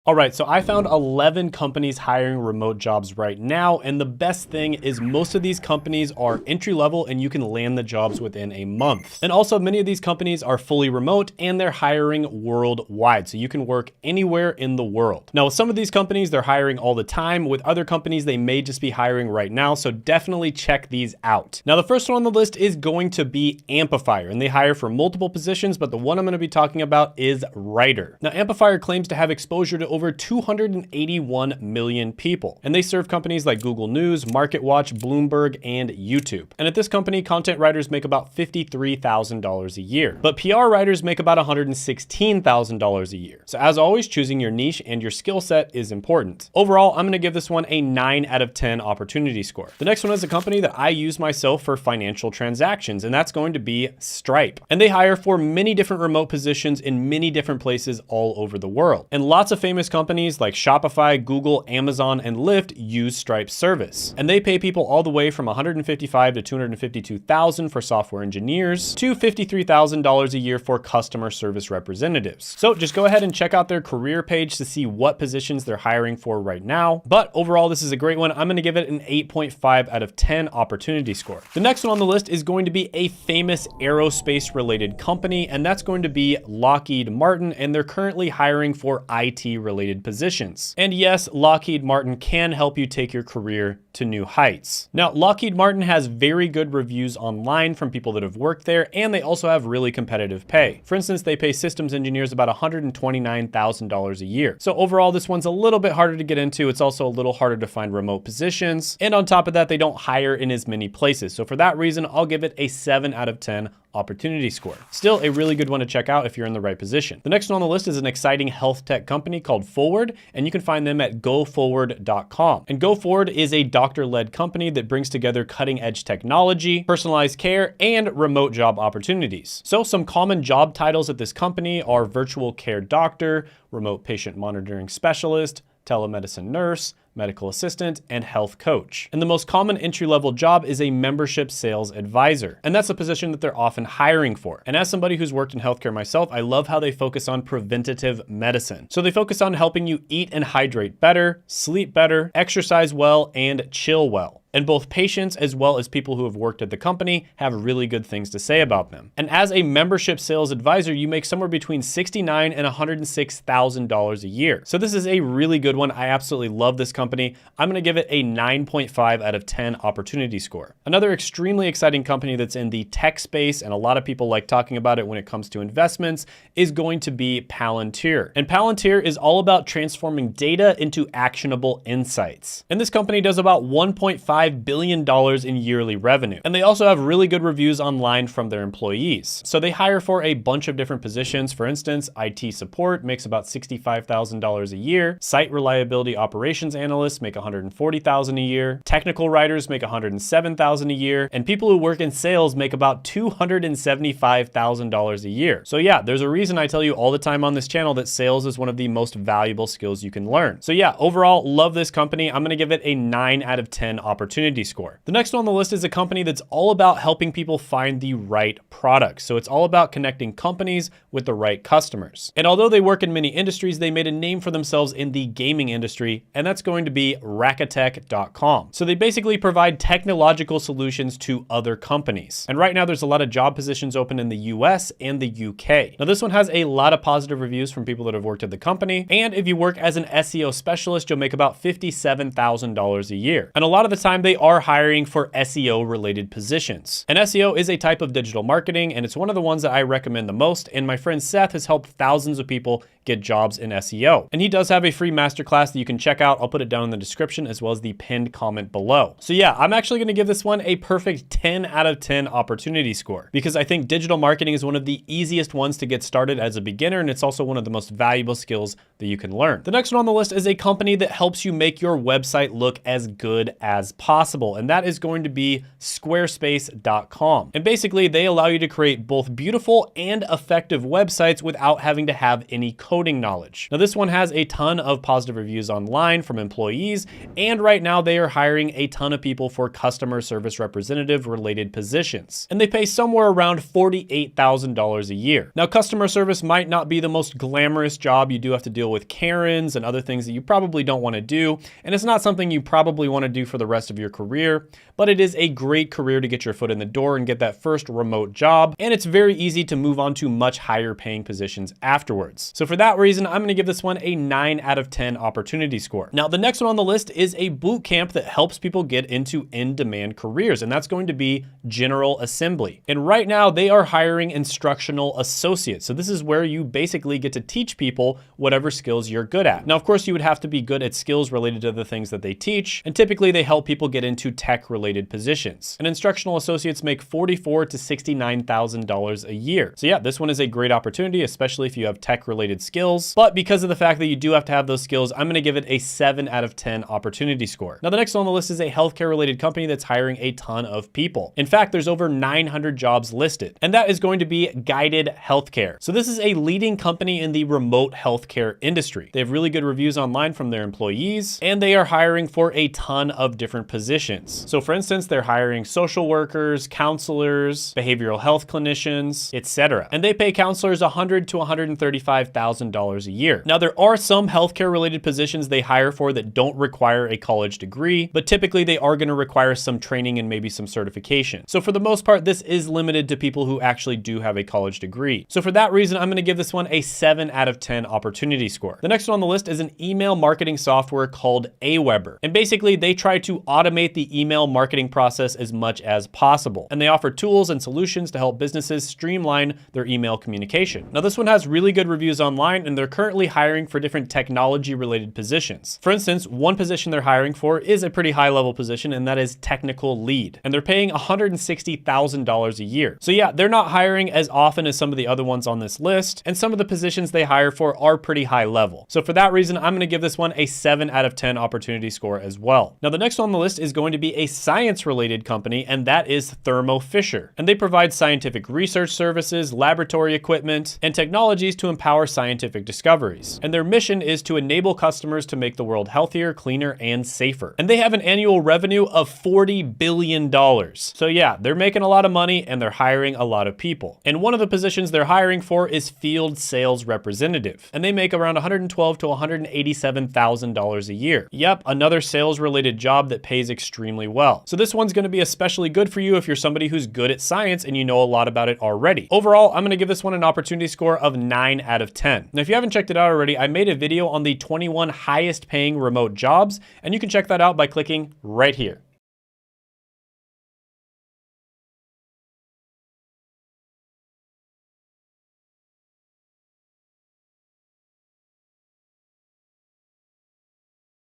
All right, so I found 11 companies hiring remote jobs right now, and the best thing is most of these companies are entry level and you can land the jobs within a month. And also many of these companies are fully remote and they're hiring worldwide, so you can work anywhere in the world. Now with some of these companies, they're hiring all the time. With other companies, they may just be hiring right now, so definitely check these out. Now the first one on the list is going to be Amplifier, and they hire for multiple positions, but the one I'm going to be talking about is writer. Now Amplifier claims to have exposure to over 281 million people. And they serve companies like Google News, MarketWatch, Bloomberg, and YouTube. And at this company, content writers make about $53,000 a year. But PR writers make about $116,000 a year. So as always, choosing your niche and your skill set is important. Overall, I'm gonna give this one a 9 out of 10 opportunity score. The next one is a company that I use myself for financial transactions, and that's going to be Stripe. And they hire for many different remote positions in many different places all over the world. And lots of famous companies like Shopify, Google, Amazon, and Lyft use Stripe's service. And they pay people all the way from $155,000 to $252,000 for software engineers to $53,000 a year for customer service representatives. So just go ahead and check out their career page to see what positions they're hiring for right now. But overall, this is a great one. I'm gonna give it an 8.5 out of 10 opportunity score. The next one on the list is going to be a famous aerospace related company, and that's going to be Lockheed Martin, and they're currently hiring for IT related positions. And yes, Lockheed Martin can help you take your career to new heights. Now, Lockheed Martin has very good reviews online from people that have worked there, and they also have really competitive pay. For instance, they pay systems engineers about $129,000 a year. So overall, this one's a little bit harder to get into. It's also a little harder to find remote positions. And on top of that, they don't hire in as many places. So for that reason, I'll give it a 7 out of 10 opportunity score. Still a really good one to check out if you're in the right position. The next one on the list is an exciting health tech company called Forward, and you can find them at goforward.com. And GoForward is a doctor-led company that brings together cutting-edge technology, personalized care, and remote job opportunities. So some common job titles at this company are virtual care doctor, remote patient monitoring specialist, telemedicine nurse, medical assistant, and health coach. And the most common entry-level job is a membership sales advisor. And that's a position that they're often hiring for. And as somebody who's worked in healthcare myself, I love how they focus on preventative medicine. So they focus on helping you eat and hydrate better, sleep better, exercise well, and chill well. And both patients as well as people who have worked at the company have really good things to say about them. And as a membership sales advisor, you make somewhere between $69,000 and $106,000 a year. So this is a really good one. I absolutely love this company. I'm gonna give it a 9.5 out of 10 opportunity score. Another extremely exciting company that's in the tech space, and a lot of people like talking about it when it comes to investments, is going to be Palantir. And Palantir is all about transforming data into actionable insights. And this company does about $1.5 billion in yearly revenue. And they also have really good reviews online from their employees. So they hire for a bunch of different positions. For instance, IT support makes about $65,000 a year. Site reliability operations analysts make $140,000 a year. Technical writers make $107,000 a year. And people who work in sales make about $275,000 a year. So yeah, there's a reason I tell you all the time on this channel that sales is one of the most valuable skills you can learn. So yeah, overall, love this company. I'm gonna give it a 9 out of 10 opportunity score. The next one on the list is a company that's all about helping people find the right product. So it's all about connecting companies with the right customers. And although they work in many industries, they made a name for themselves in the gaming industry, and that's going to be Rakatech.com. So they basically provide technological solutions to other companies. And right now there's a lot of job positions open in the US and the UK. Now this one has a lot of positive reviews from people that have worked at the company. And if you work as an SEO specialist, you'll make about $57,000 a year. And a lot of the time they are hiring for SEO related positions. And SEO is a type of digital marketing, and it's one of the ones that I recommend the most. And my friend Seth has helped thousands of people get jobs in SEO. And he does have a free masterclass that you can check out. I'll put it down in the description as well as the pinned comment below. So yeah, I'm actually gonna give this one a perfect 10 out of 10 opportunity score, because I think digital marketing is one of the easiest ones to get started as a beginner, and it's also one of the most valuable skills that you can learn. The next one on the list is a company that helps you make your website look as good as possible, and that is going to be squarespace.com. And basically, they allow you to create both beautiful and effective websites without having to have any coding knowledge. Now, this one has a ton of positive reviews online from employees, and right now they are hiring a ton of people for customer service representative related positions. And they pay somewhere around $48,000 a year. Now, customer service might not be the most glamorous job. You do have to deal deal with Karens and other things that you probably don't want to do. And it's not something you probably want to do for the rest of your career, but it is a great career to get your foot in the door and get that first remote job. And it's very easy to move on to much higher paying positions afterwards. So for that reason, I'm going to give this one a 9 out of 10 opportunity score. Now, the next one on the list is a boot camp that helps people get into in-demand careers, and that's going to be General Assembly. And right now they are hiring instructional associates. So this is where you basically get to teach people whatever skills you're good at. Now, of course, you would have to be good at skills related to the things that they teach, and typically they help people get into tech-related positions. And instructional associates make $44,000 to $69,000 a year. So yeah, this one is a great opportunity, especially if you have tech-related skills. But because of the fact that you do have to have those skills, I'm going to give it a 7 out of 10 opportunity score. Now, the next one on the list is a healthcare-related company that's hiring a ton of people. In fact, there's over 900 jobs listed, and that is going to be Guided Healthcare. So this is a leading company in the remote healthcare industry. They have really good reviews online from their employees, and they are hiring for a ton of different positions. So for instance, they're hiring social workers, counselors, behavioral health clinicians, etc. And they pay counselors $100,000 to $135,000 a year. Now, there are some healthcare related positions they hire for that don't require a college degree, but typically they are going to require some training and maybe some certification. So for the most part, this is limited to people who actually do have a college degree. So for that reason, I'm going to give this one a 7 out of 10 opportunity score. The next one on the list is an email marketing software called Aweber. And basically they try to automate the email marketing process as much as possible. And they offer tools and solutions to help businesses streamline their email communication. Now, this one has really good reviews online, and they're currently hiring for different technology related positions. For instance, one position they're hiring for is a pretty high level position, and that is technical lead. And they're paying $160,000 a year. So yeah, they're not hiring as often as some of the other ones on this list, and some of the positions they hire for are pretty high level. So for that reason, I'm going to give this one a 7 out of 10 opportunity score as well. Now, the next one on the list is going to be a science related company, and that is Thermo Fisher. And they provide scientific research services, laboratory equipment, and technologies to empower scientific discoveries. And their mission is to enable customers to make the world healthier, cleaner, and safer. And they have an annual revenue of $40 billion. So yeah, they're making a lot of money and they're hiring a lot of people. And one of the positions they're hiring for is field sales representative. And they make around $112,000 to $187,000 a year. Yep, another sales related job that pays extremely well. So this one's going to be especially good for you if you're somebody who's good at science and you know a lot about it already. Overall, I'm going to give this one an opportunity score of 9 out of 10. Now, if you haven't checked it out already, I made a video on the 21 highest paying remote jobs, and you can check that out by clicking right here.